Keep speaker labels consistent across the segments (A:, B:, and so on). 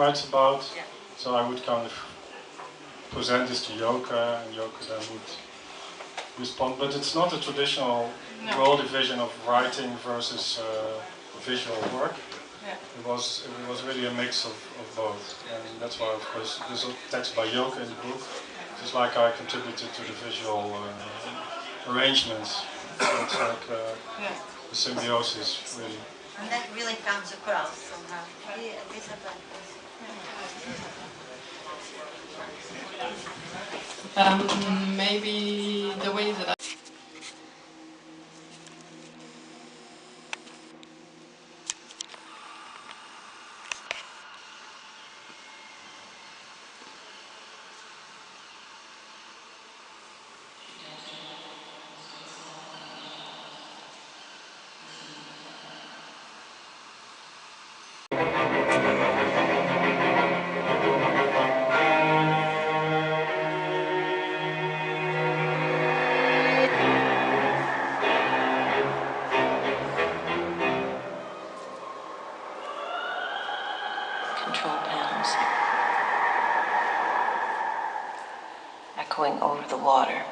A: writes about. So I would kind of present this to Joke, and Joke then would respond. But it's not a traditional role division of writing versus visual work. It was really a mix of both, and that's why, of course, there's a text by Joke in the book, just like I contributed to the visual arrangements. So it's like a symbiosis, really.
B: And that really comes across somehow.
C: Maybe the way that I
D: control panels echoing over the water.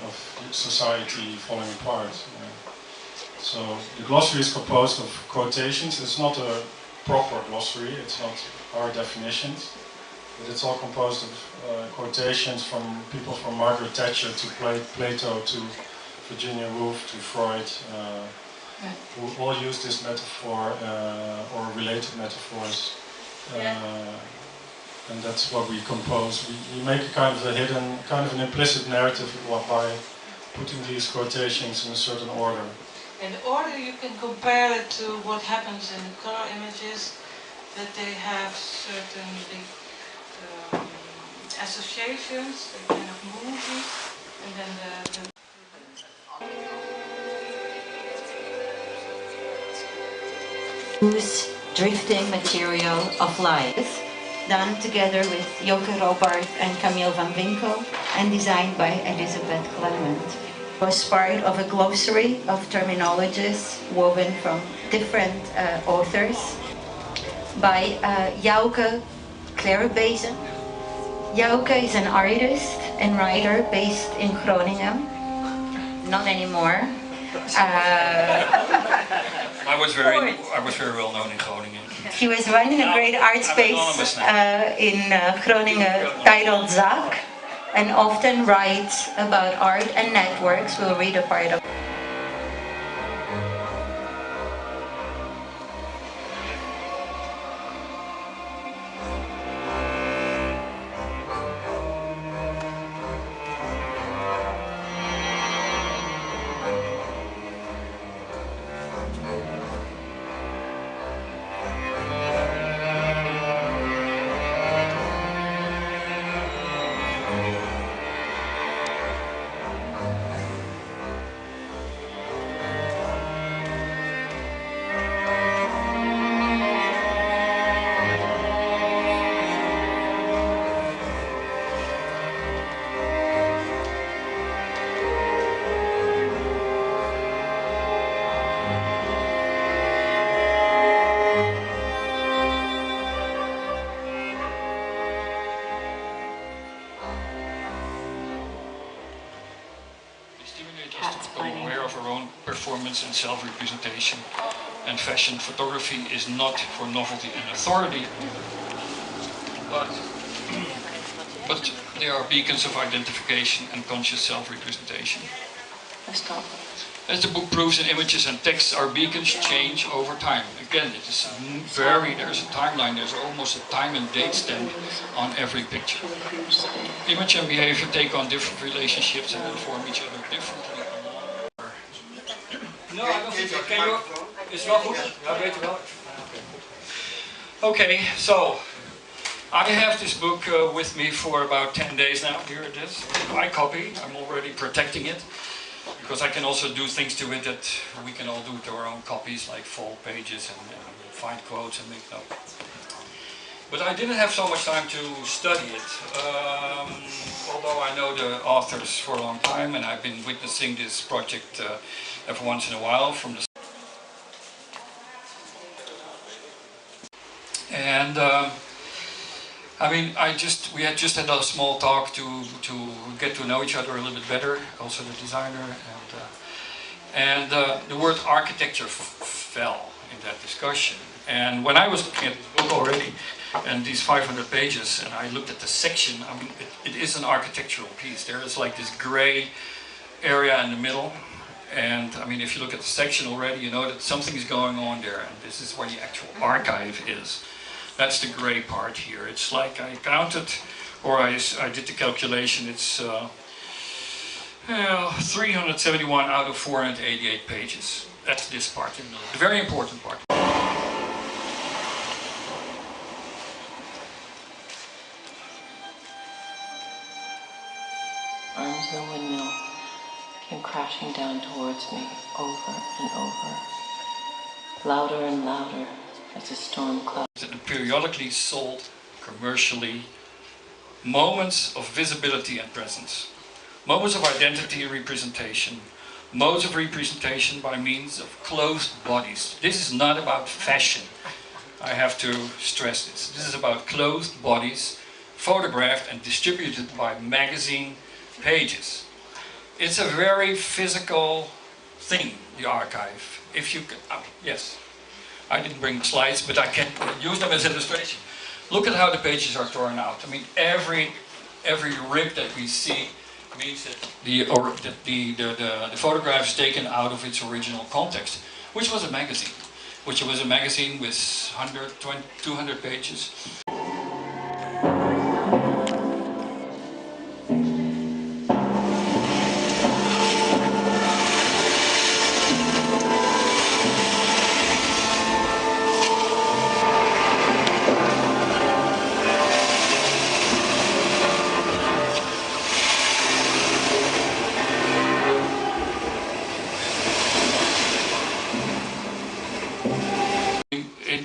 A: Of society falling apart. So the glossary is composed of quotations. It's not a proper glossary, it's not our definitions, but it's all composed of quotations from people from Margaret Thatcher to Plato to Virginia Woolf to Freud, who all use this metaphor or related metaphors. And that's what we compose. We make a kind of a hidden, kind of an implicit narrative by putting these quotations in a certain order.
C: in order you can compare it to what happens in color images, that they have certain big associations, a kind of movie, and then
B: Loose drifting material of light, done together with Robaard and Camiel van Winkel and designed by Elisabeth Klement. It was part of a glossary of terminologies woven from different authors by Jouke Clarebezen. Jouke is an artist and writer based in Groningen. Not anymore.
E: I was very well known in Groningen.
B: He was running a great art space in Groningen titled Zaak, and often writes about art and networks. We'll read a part of.
E: performance and self-representation. And fashion photography is not for novelty and authority, but they are beacons of identification and conscious self-representation. As the book proves, in images and texts, our beacons change over time. Again, it is there's a timeline, there's almost a time and date stamp on every picture. Image and behavior take on different relationships and inform each other differently. No, I don't think so. Can you? Is wel goed? Ja, weet wel. Okay, so I have this book with me for about 10 days now. Here it is, my copy. I'm already protecting it, because I can also do things to it that we can all do to our own copies, like fold pages and find quotes and make notes. But I didn't have so much time to study it, although I know the authors for a long time, and I've been witnessing this project every once in a while from the. And I mean, we had just had a small talk to get to know each other a little bit better, also the designer, and the word architecture fell in that discussion. And when I was looking at the book already, and these 500 pages, and I looked at the section, I mean, it is an architectural piece. There is like this gray area in the middle, and I mean, if you look at the section already, you know that something is going on there, and this is where the actual archive is. That's the gray part here. It's like I counted, or I did the calculation, it's 371 out of 488 pages. That's this part in the middle, the very important part.
D: Arms of a windmill came crashing down towards me, over and over, louder and louder as the storm cloud.
E: And periodically sold commercially moments of visibility and presence, moments of identity and representation, modes of representation by means of closed bodies. This is not about fashion. I have to stress this. This is about closed bodies, photographed and distributed by magazine pages. It's a very physical thing, the archive. If you can, yes, I didn't bring slides, but I can use them as illustration. Look at how the pages are torn out. I mean, every rib that we see means that the photograph is taken out of its original context, which was a magazine, with 100, 200 pages.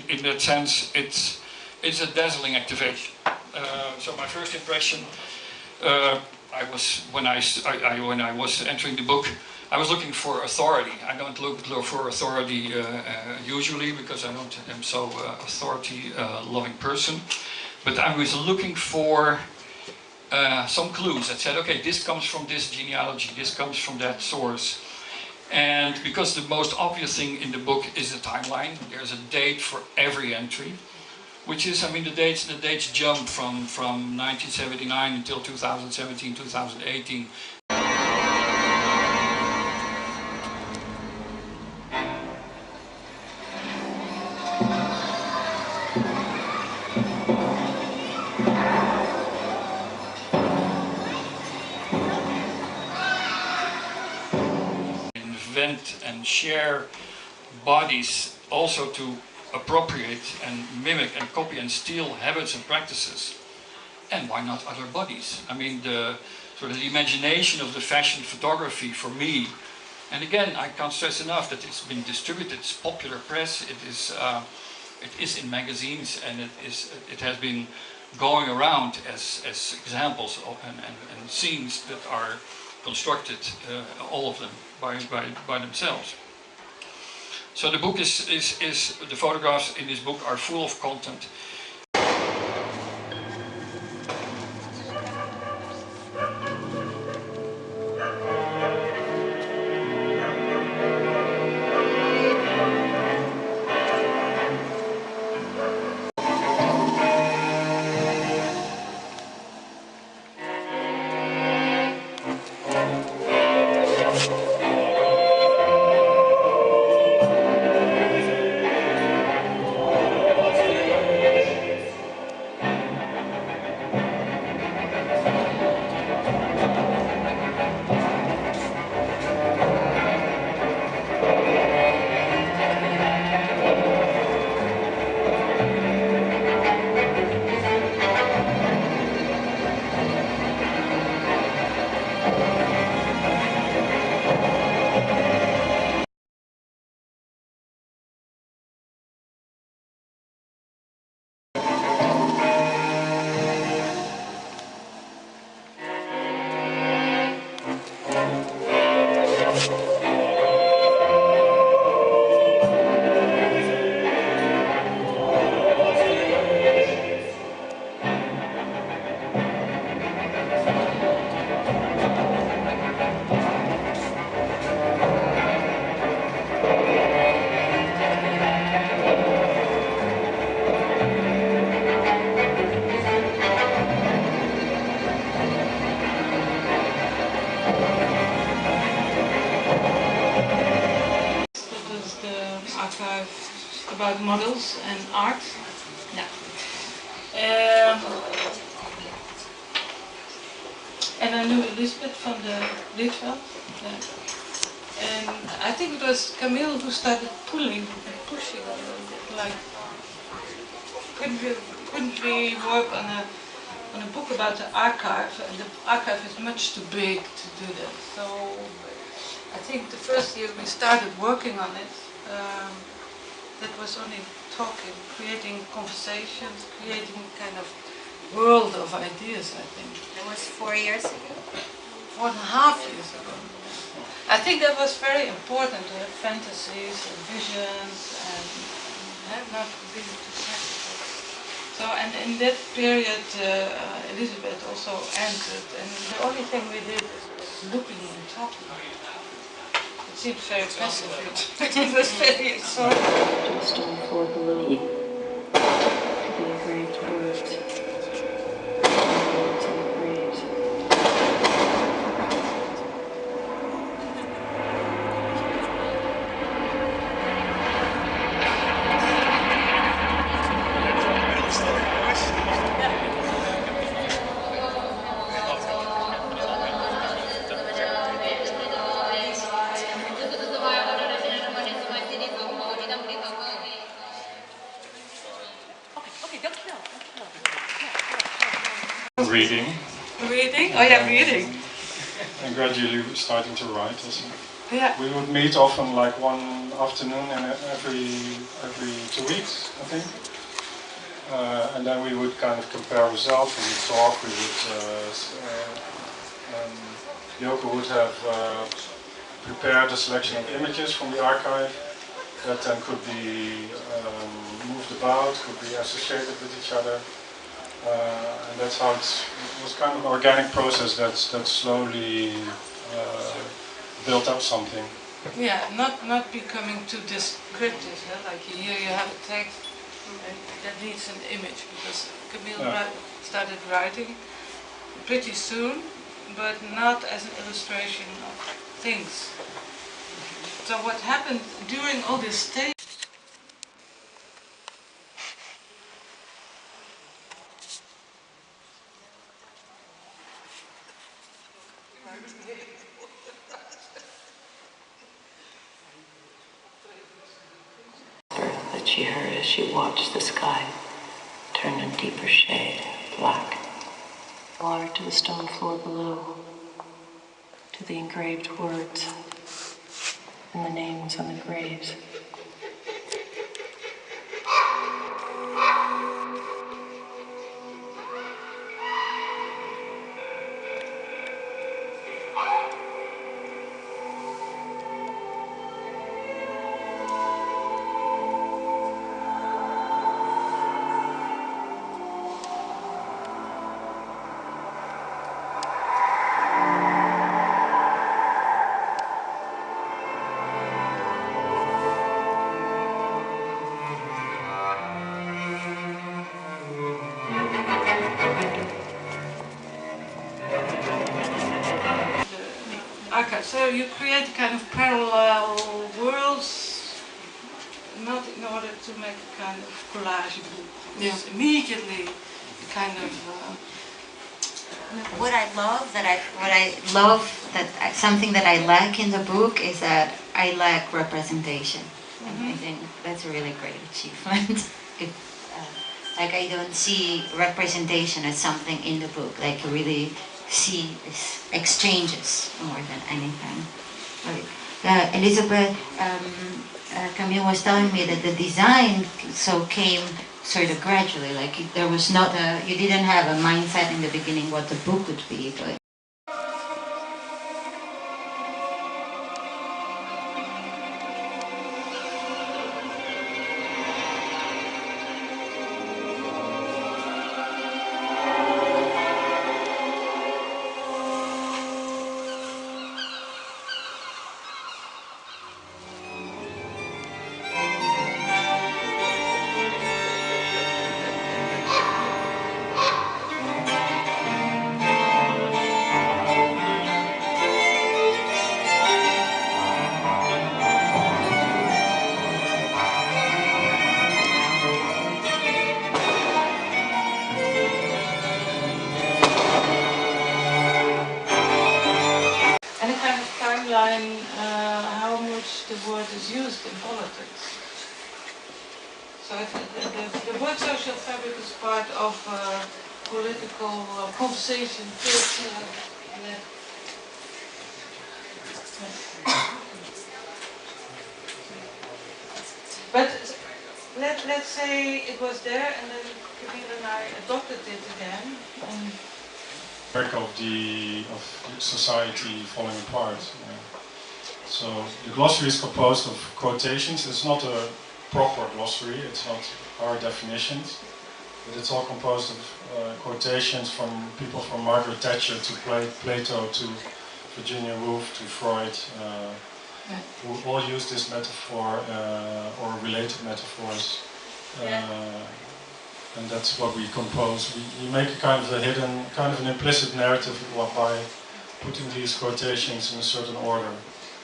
E: In that sense, it's a dazzling activation. So my first impression, when I was entering the book, I was looking for authority. I don't look for authority usually, because I am so authority-loving person. But I was looking for some clues that said, okay, this comes from this genealogy, this comes from that source. And because the most obvious thing in the book is the timeline, there's a date for every entry, which is, I mean, the dates jump from 1979 until 2017, 2018. And share bodies, also to appropriate and mimic and copy and steal habits and practices. And why not other bodies? I mean, the imagination of the fashion photography for me, and again, I can't stress enough that it's been distributed, it's popular press, it is in magazines, and it has been going around as examples of, and scenes that are constructed, all of them, by themselves. So the book the photographs in this book are full of content.
C: about models and art. Yeah. And I knew Elisabeth from the Rietveld. And I think it was Camiel who started pulling and pushing a little bit, like, couldn't we work on a book about the archive, and the archive is much too big to do that. So I think the first year we started working on it, that was only talking, creating conversations, creating kind of world of ideas, I think.
B: That was 4 years ago?
C: 4.5 years ago. I think that was very important to have fantasies and visions and not being too practical. So, and in that period, Elisabeth also entered, and the only thing we did is looking and talking. It seemed very passive, but it was very extraordinary.
D: Just on the floor below, to the engraved words, words and graves.
A: Reading.
C: Reading? Oh yeah, reading.
A: And gradually starting to write also.
C: Yeah.
A: We would meet often like one afternoon and every 2 weeks, I think. And then we would kind of compare results, we would talk, we would Yoko would have prepared a selection of images from the archive that then could be moved about, could be associated with each other. And that's how it was kind of an organic process that slowly built up something.
C: Yeah, not becoming too descriptive. Like here you have a text and that needs an image, because Camiel started writing pretty soon, but not as an illustration of things. So what happened during all this stage?
D: That she heard as she watched the sky turn a deeper shade, black. Water to the stone floor below, to the engraved words and the names on the graves.
C: So you create kind of parallel worlds, not in order to make a kind of collage book. It's immediately kind of.
B: What I love something that I lack in the book is that I lack representation. And I think that's a really great achievement. Like I don't see representation as something in the book. Like you really see exchanges more than anything. Elisabeth, Camiel was telling me that the design came sort of gradually. Like there was not you didn't have a mindset in the beginning what the book would be, but.
C: So the word social fabric is part of political conversation. But let's say it was there, and then Camille and I adopted it again.
A: Work of the society falling apart. So the glossary is composed of quotations. It's not a proper glossary. It's not our definitions, but it's all composed of quotations from people from Margaret Thatcher to Plato to Virginia Woolf to Freud, who all use this metaphor or related metaphors. And that's what we compose. We make a kind of a hidden, kind of an implicit narrative by putting these quotations in a certain order.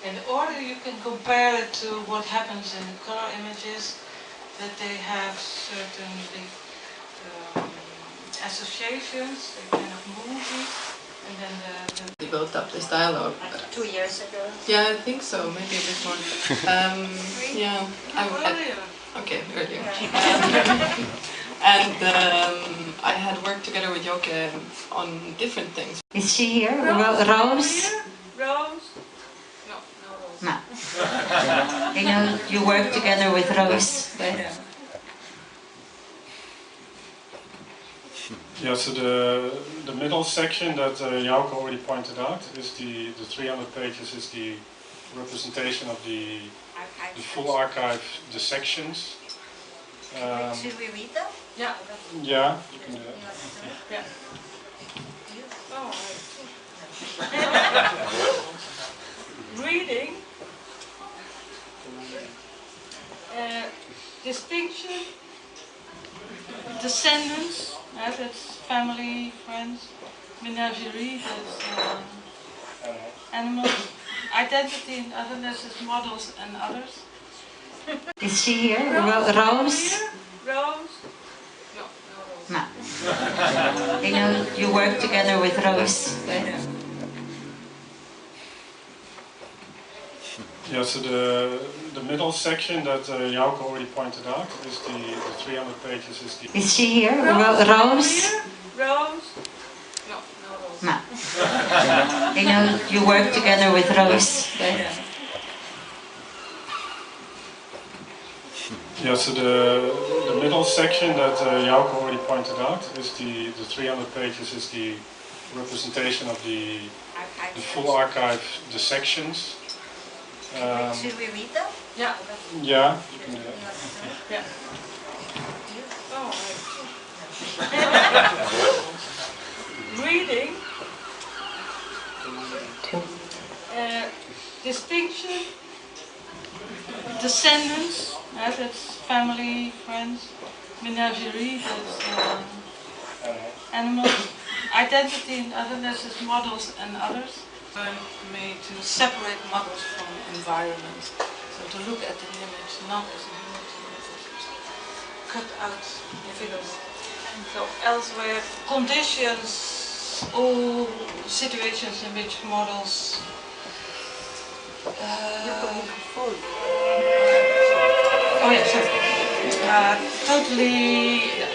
C: In order you can compare it to what happens in the color images, that they have certain associations, they kind of movies, and then
F: They built up this dialogue.
B: 2 years ago.
F: Yeah, I think so, maybe a bit more. Yeah,
C: earlier.
F: okay, earlier. And I had worked together with Joke on different things.
B: Is she here?
C: Rose?
B: Rose?
C: Rose?
B: No. I know you work together with Rose. But
A: Yeah, so the middle section that Jouke already pointed out is the 300 pages is the representation of the full archive, the sections.
B: should we read them?
C: Yeah.
A: Yeah, you can do that.
C: Yeah. Oh, reading, distinction, descendants, that's family, friends, menagerie, that's animals, identity and otherness is models and others.
B: Is she here? Rose?
C: Rose?
B: No. I know you work together with Rose. But
A: Yeah, so the middle section that Jouke already pointed out is the 300 pages is the...
B: is she here? Rose?
C: Rose?
B: No. I know you work together with Rose. But
A: Yeah, so the middle section that Jouke already pointed out is the 300 pages is the representation of the full archive, the sections.
B: should we read them?
C: Yeah.
A: Yeah, you can do that.
C: Yeah. Oh, reading, distinction, descendants, that's family, friends, menagerie, that's animals, identity and otherness is models and others. Made to separate models from environment. So to look at the image not as an image, but cut out figures. So elsewhere, conditions, all situations in which models oh yeah, sorry. Totally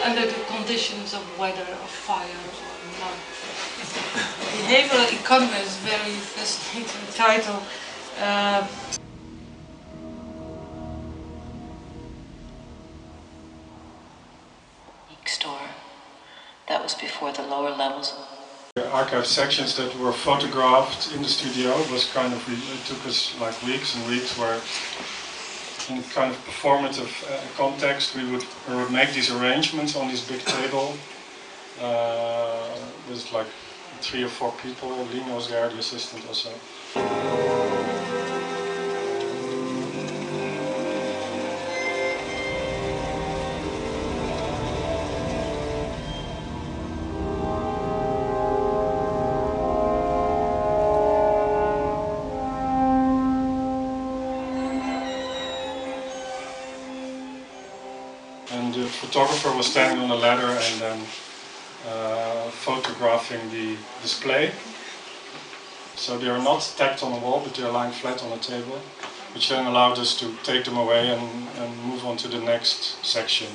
C: under the conditions of weather, of fire, or not. Behavioral economy is a very fascinating title.
D: Store. That was before the lower levels.
A: The archive sections that were photographed in the studio was kind of, it took us like weeks and weeks where in kind of performative context we would make these arrangements on this big table. There's like 3 or 4 people, Lino was there, the assistant also. And the photographer was standing on a ladder and then photographing the display. So they are not stacked on a wall, but they are lying flat on a table. which then allowed us to take them away and move on to the next section.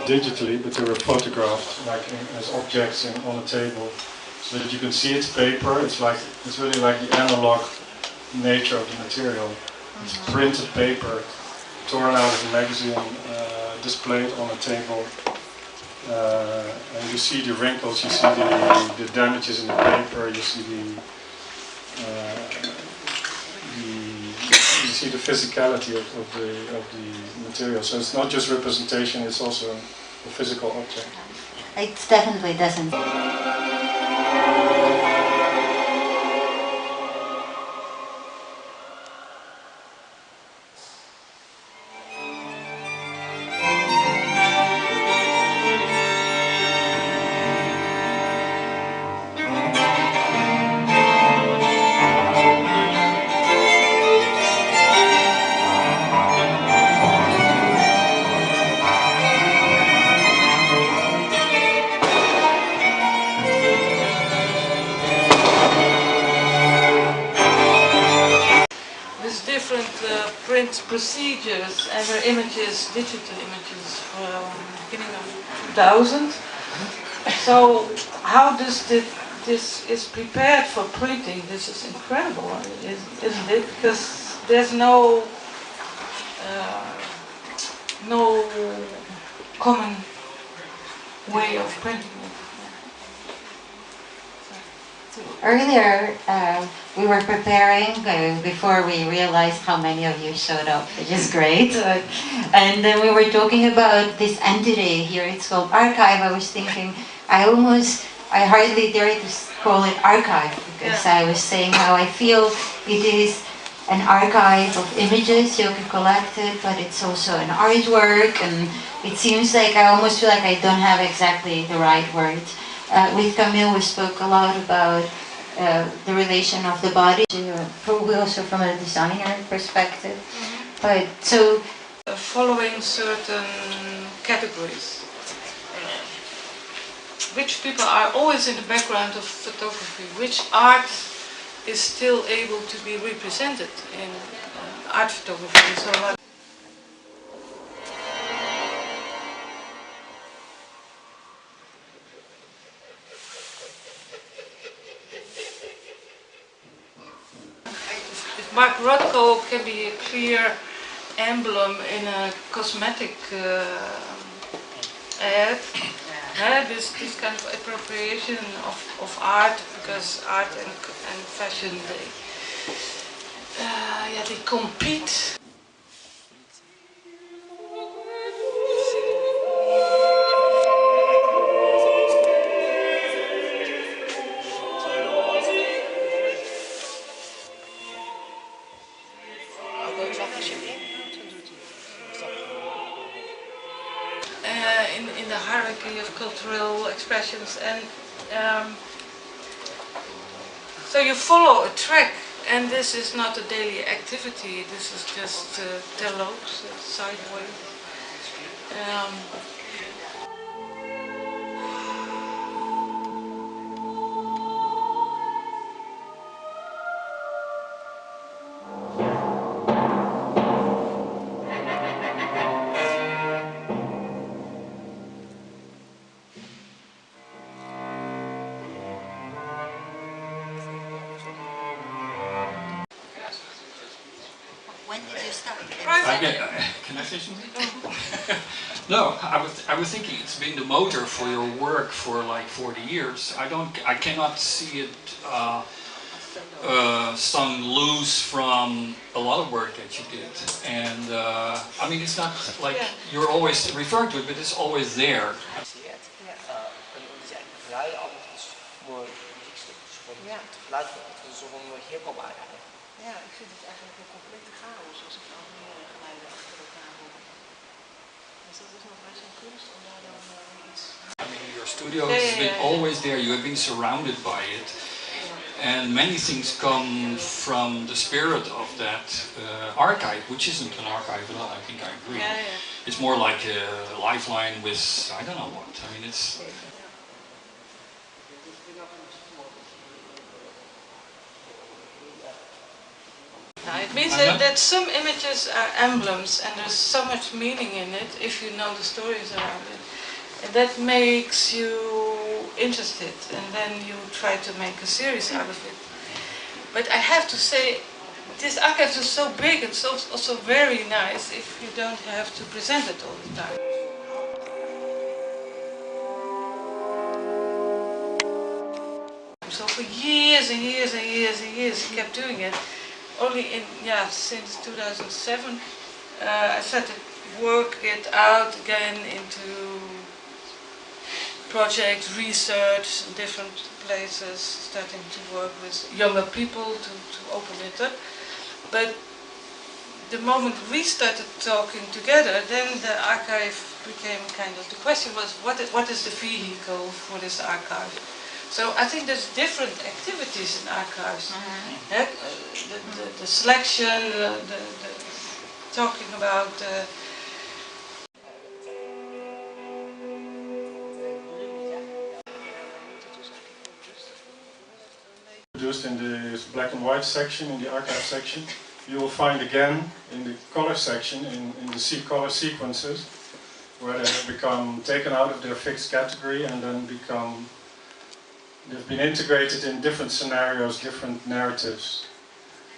A: Digitally, but they were photographed like as objects on a table, so that you can see it's paper. It's really like the analog nature of the material. It's printed paper, torn out of a magazine, displayed on a table, and you see the wrinkles, you see the damages in the paper, you see the physicality of the material. So it's not just representation; it's also a physical object.
B: It definitely doesn't.
C: Print procedures and were images, digital images from the beginning of 2000. So how does this is prepared for printing? This is incredible, isn't it? Because there's no common way of printing it.
B: Earlier, we were preparing before we realized how many of you showed up, which is great. And then we were talking about this entity here. It's called archive. I was thinking, I hardly dare to call it archive, because I was saying how I feel it is an archive of images Joke collected, but it's also an artwork, and it seems like I almost feel like I don't have exactly the right word. With Camiel, we spoke a lot about the relation of the body, probably also from a designer perspective. But so,
C: following certain categories, which people are always in the background of photography, which art is still able to be represented in art photography. So. Mark Rothko can be a clear emblem in a cosmetic ad. This kind of appropriation of art, because art and fashion they compete. In the hierarchy of cultural expressions, and so you follow a track, and this is not a daily activity, this is just terloops, sideways.
B: when did you start?
E: Can I say something? No, I was thinking it's been the motor for your work for like 40 years. I cannot see it sung loose from a lot of work that you did. And I mean, it's not like you're always referring to it, but it's always there.
G: Ja, ik vind het eigenlijk een complete chaos als ik al die geluiden achter elkaar hoor.
E: I mean, your studio has been always there. You have been surrounded by it. And many things come from the spirit of that archive, which isn't an archive at all, I think I agree. It's more like a lifeline with, I don't know what. I mean, it's...
C: It means that some images are emblems and there's so much meaning in it if you know the stories around it. And that makes you interested, and then you try to make a series out of it. But I have to say, this archive is so big and so also very nice if you don't have to present it all the time. So for years and years and years and years he kept doing it. Only since 2007 I started to work it out again into projects, research in different places, starting to work with younger people to open it up. But the moment we started talking together, then the archive became kind of, the question was what is the vehicle for this archive? So I think there's different activities in archives. The selection, the talking about
A: produced in the black and white section, in the archive section. You will find again in the color section, in the color sequences, where they have become taken out of their fixed category and then they've been integrated in different scenarios, different narratives.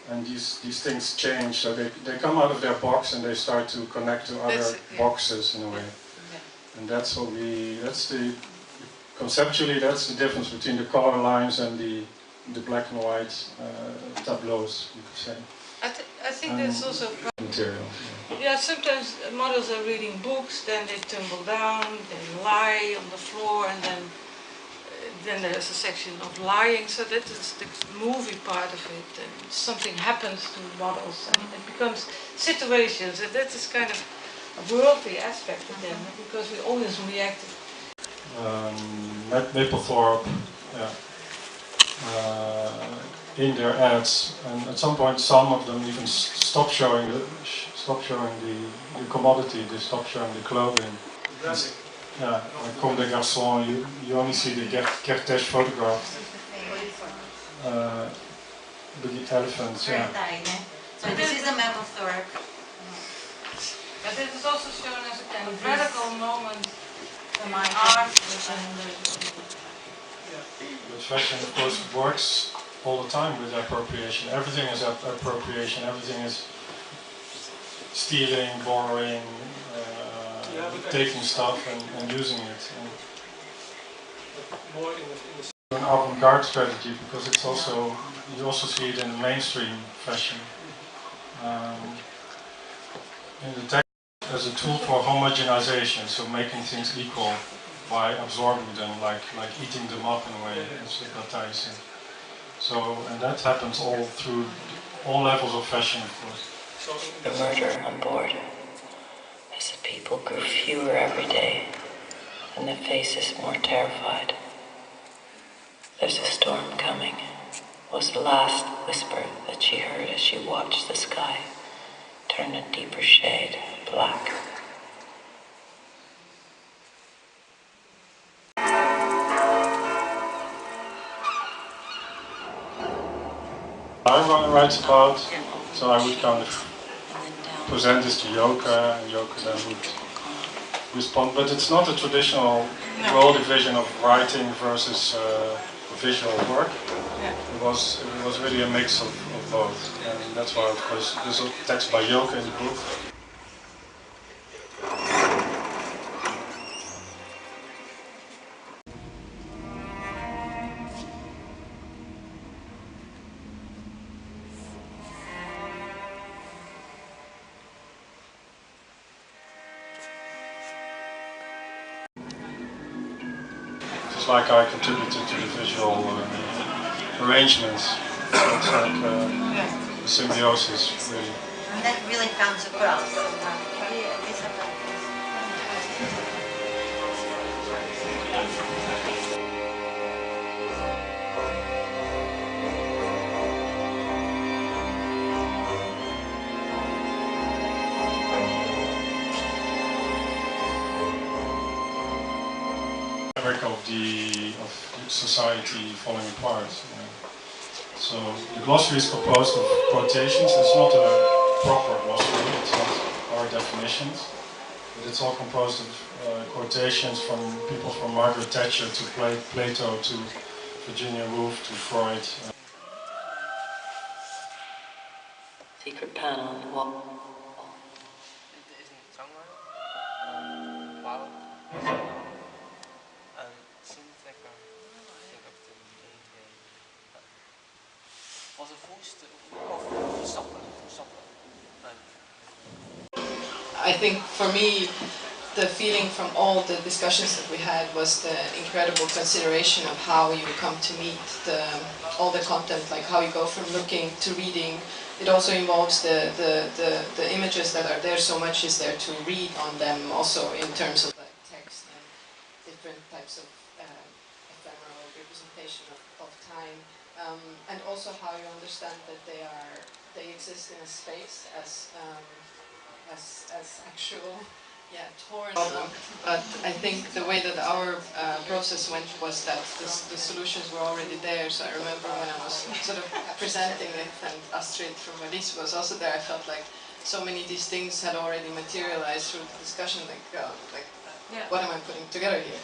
A: And these things change, so they come out of their box and they start to connect to other boxes in a way. And that's what conceptually that's the difference between the color lines and the black and white tableaus, you could say.
C: I think there's also
A: material.
C: Yeah, sometimes models are reading books, then they tumble down, they lie on the floor, and then there's a section of lying, so that is the movie part of it. And something happens to models, and it becomes situations, and that is kind of a worldly aspect of them, because we always react.
A: Mapplethorpe, in their ads, and at some point some of them even stop showing the commodity, they stop showing the clothing. Yeah, like Comme des Garçons, you only see the Kertész photograph. With the elephants,
B: So this is a Mapplethorpe.
C: But it is also shown as a kind of radical moment in my art.
A: But fashion, of course, works all the time with appropriation. Everything is appropriation, everything is stealing, borrowing, taking stuff and using it. And an avant-garde strategy, because it's also, you also see it in the mainstream fashion. In the text as a tool for homogenization, so making things equal by absorbing them, like eating them up in a way, as Barthes said. So, and that happens all through all levels of fashion, of course.
D: The murder on board, as the people grew fewer every day, and the faces more terrified. There's a storm coming, was the last whisper that she heard as she watched the sky turn a deeper shade, black.
A: I write about, so I would kind of present this to Joke, and Joke then would respond. But it's not a traditional role division of writing versus visual work. It was really a mix of both, and that's why, of course, there's a text by Joke in the book. Just like I contributed to the visual arrangements, so it's like a symbiosis, really.
B: And that really comes across.
A: Of the society falling apart. So the glossary is composed of quotations. It's not a proper glossary, it's not our definitions, but it's all composed of quotations from people from Margaret Thatcher to Plato to Virginia Woolf to Freud.
D: Secret panel on the wall.
G: It isn't songwriting. Wow. Seems like a thing of the main. Was een voerstappen.
F: I think for me, the feeling from all the discussions that we had was the incredible consideration of how you come to meet all the content, like how you go from looking to reading. It also involves the images that are there. So much is there to read on them, also in terms of the text and different types of ephemeral representation of time, and also how you understand that they exist in a space as actual, torn problem. But I think the way that our process went was that the solutions were already there. So I remember when I was sort of presenting it, and Astrid from Alice was also there, I felt like so many of these things had already materialized through the discussion, what am I putting together here?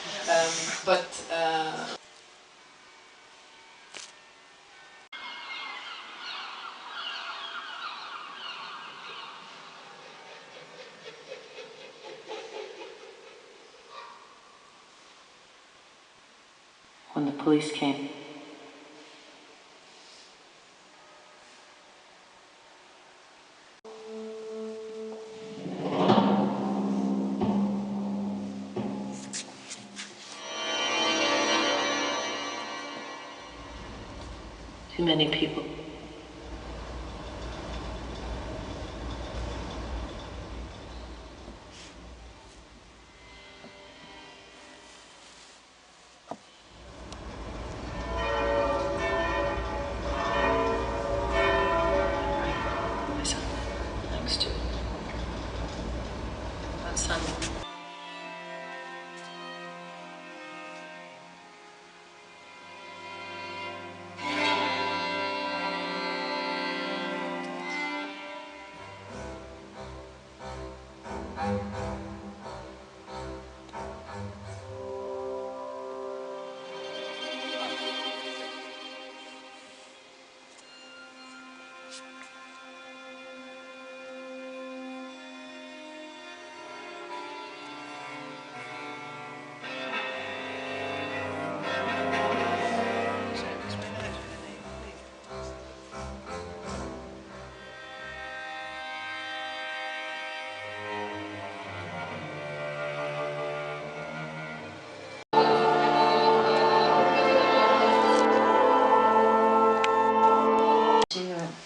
D: When the police came, too many people.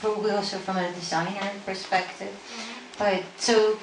B: Probably also from a designer perspective. But so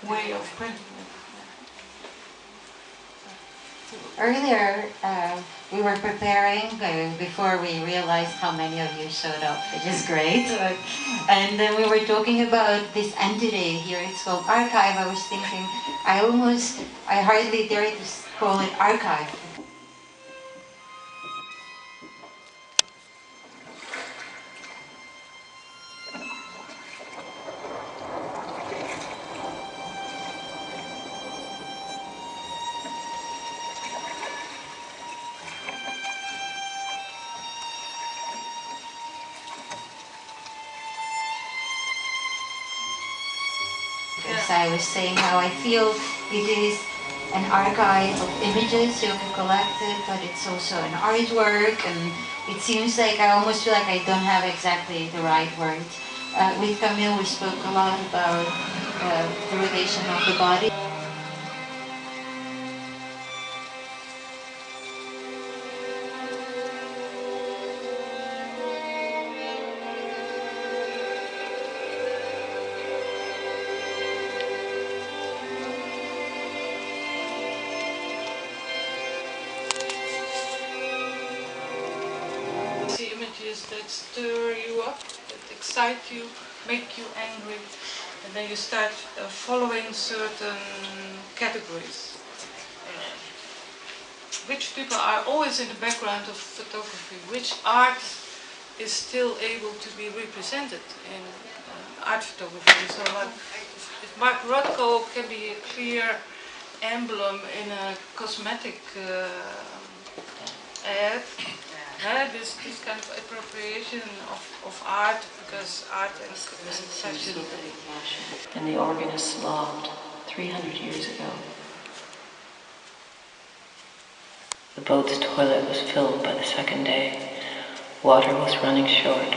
C: way of printing
B: earlier we were preparing before we realized how many of you showed up, which is great. And then we were talking about this entity here. It's called archive. I was thinking, I hardly dare to call it archive. as I was saying, how I feel it is an archive of images you have collected, but it's also an artwork, and it seems like I almost feel like I don't have exactly the right words. With Camille, we spoke a lot about the relation of the body.
C: Images that stir you up, that excite you, make you angry, and then you start following certain categories. Which people are always in the background of photography? Which art is still able to be represented in art photography? So like, if Mark Rothko can be a clear emblem in a cosmetic ad, this kind of appropriation of art, because art and fashion.
D: And the organist slogged 300 years ago. The boat's toilet was filled by the second day. Water was running short.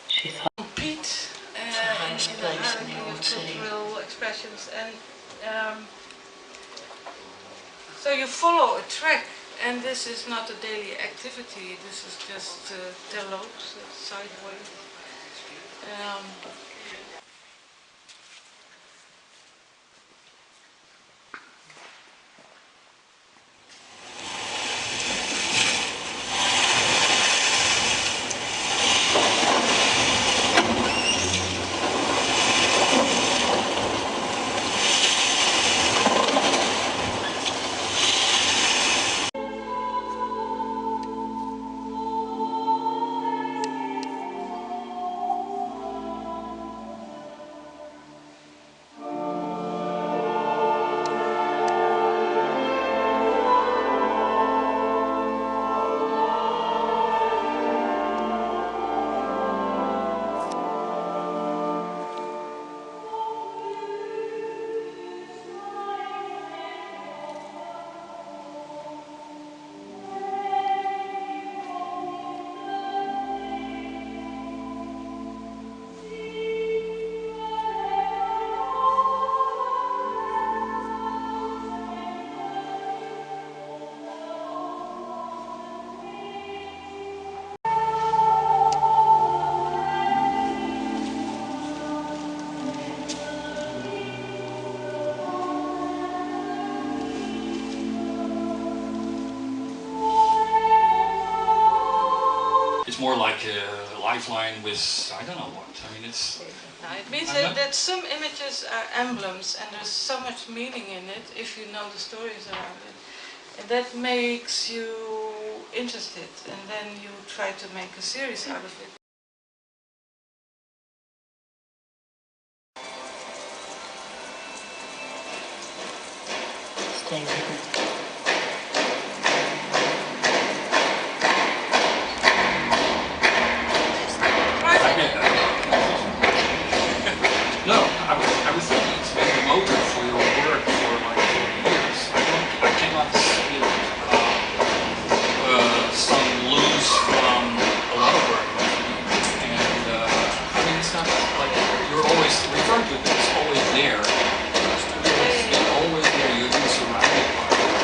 D: She thought
C: Compete in the hierarchy of cultural expressions, and so you follow a track. And this is not a daily activity, this is just telos, sideways.
E: More like a lifeline with, I don't know what. I mean, it's...
C: No, it means that some images are emblems and there's so much meaning in it if you know the stories around it. And that makes you interested, and then you try to make a series out of it.
D: stay hidden.
E: No, I was thinking it's been the motive for your work for like 40 years. I cannot see some loose from a lot of work. And I mean, it's not like you're always referring to it, but it's always there. It's always there. You're being surrounded by it.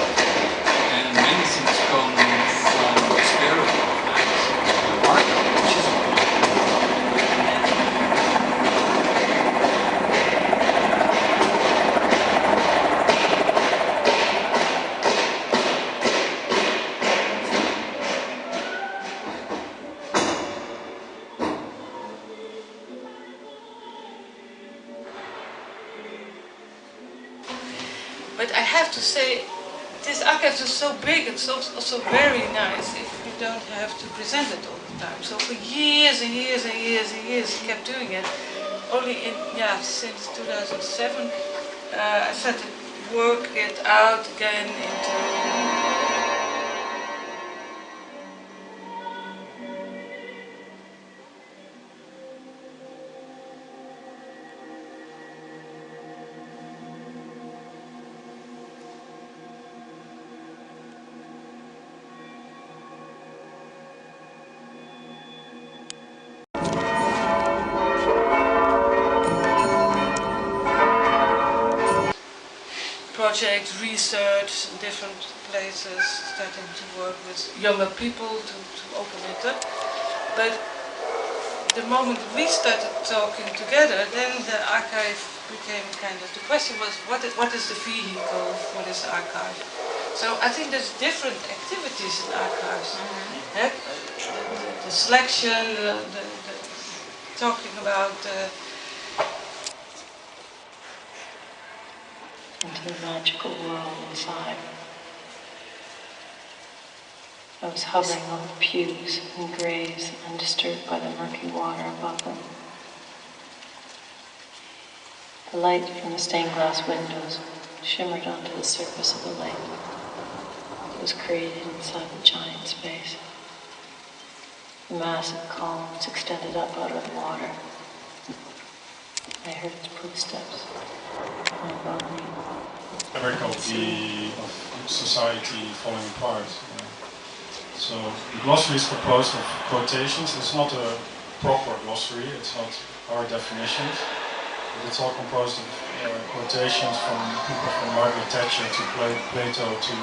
E: And many things come from experiment, like art, which is
C: But I have to say, this archive is so big, it's also very nice if you don't have to present it all the time. So for years and years and years and years, I kept doing it. Only since 2007, I started to work it out again into... projects, research in different places, starting to work with younger people to open it up. But the moment we started talking together, then the archive became kind of, the question was, what is the vehicle for this archive? So I think there's different activities in archives. The selection, the talking about
D: into the magical world inside. I was hovering over pews and graves undisturbed by the murky water above them. The light from the stained glass windows shimmered onto the surface of the lake. It was created inside the giant space. The massive columns extended up out of the water. I heard its footsteps from above me.
A: A record of society falling apart. So the glossary is composed of quotations. It's not a proper glossary, it's not our definitions, but it's all composed of quotations from people from Margaret Thatcher to Plato to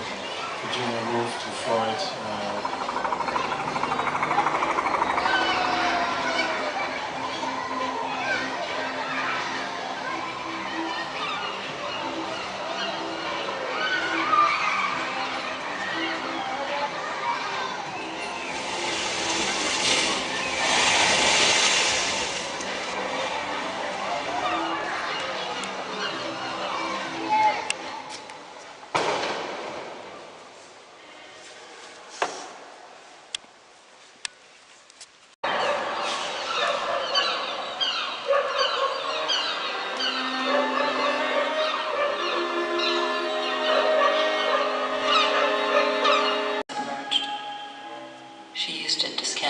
A: Virginia Woolf to Freud.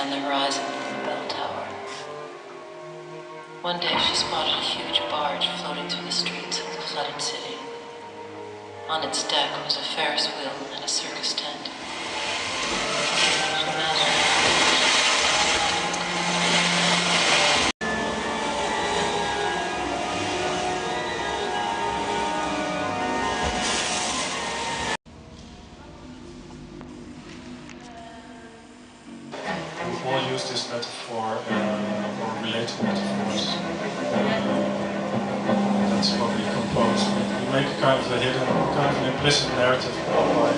D: The horizon from the bell tower. One day she spotted a huge barge floating through the streets of the flooded city. On its deck was a Ferris wheel and a circus tent. She imagined
A: use this metaphor or relatable metaphors. That's probably composed. We make a kind of a hidden, kind of an implicit narrative by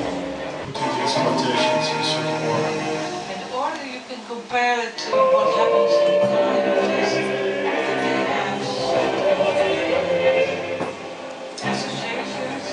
A: putting these quotations in a certain order.
C: in order you can compare it to what happens in Cardiff. They have associations.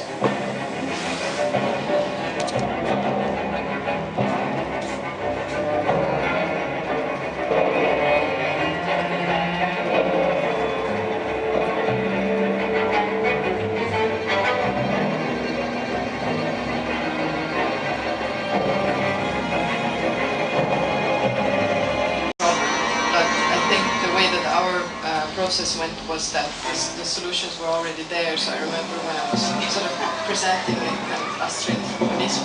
F: process went was that the solutions were already there. So I remember when I was sort of presenting it, and Astrid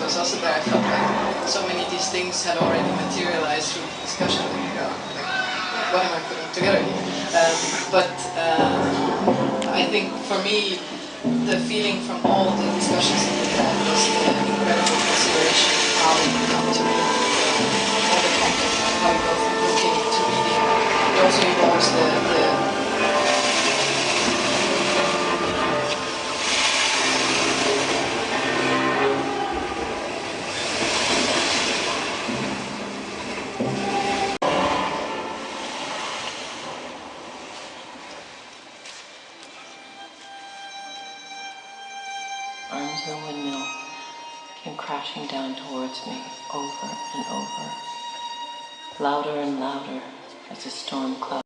F: was also there, I felt like so many of these things had already materialized through the discussion. Like, what am I putting together here? I think for me, the feeling from all the discussions that we had was the incredible consideration of how we come to read all the content, how we go from looking to reading. It also involves the
D: arms of a windmill came crashing down towards me over and over, louder and louder as the storm cloud.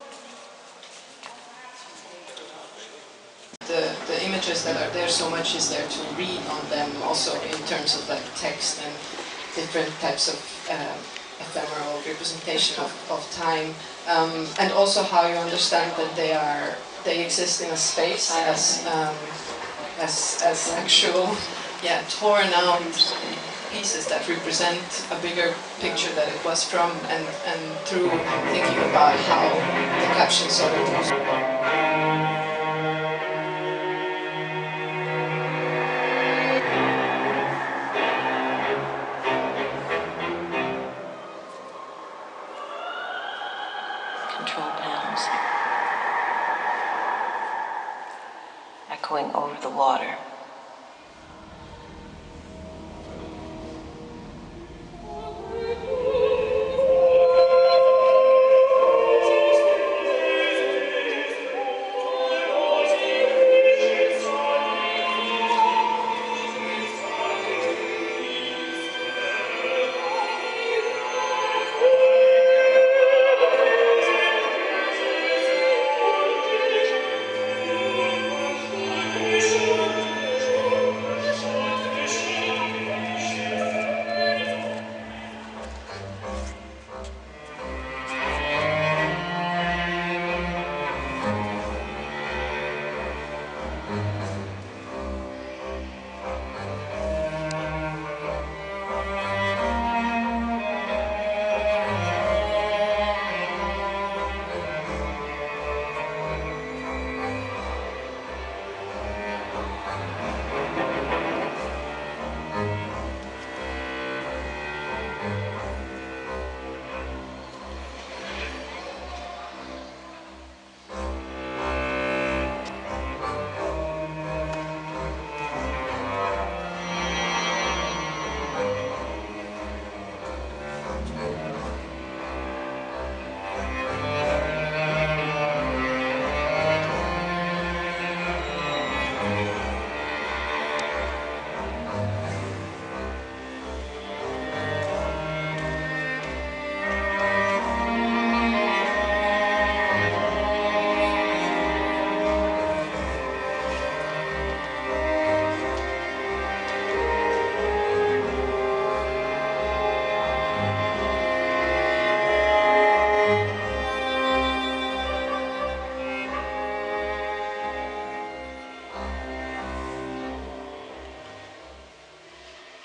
F: The images that are there, so much is there to read on them, also in terms of like text and different types of ephemeral representation of time, and also how you understand that they exist in a space as actual, torn out pieces that represent a bigger picture that it was from, and through thinking about how the caption sort of
D: echoing over the water.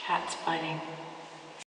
D: Cats fighting.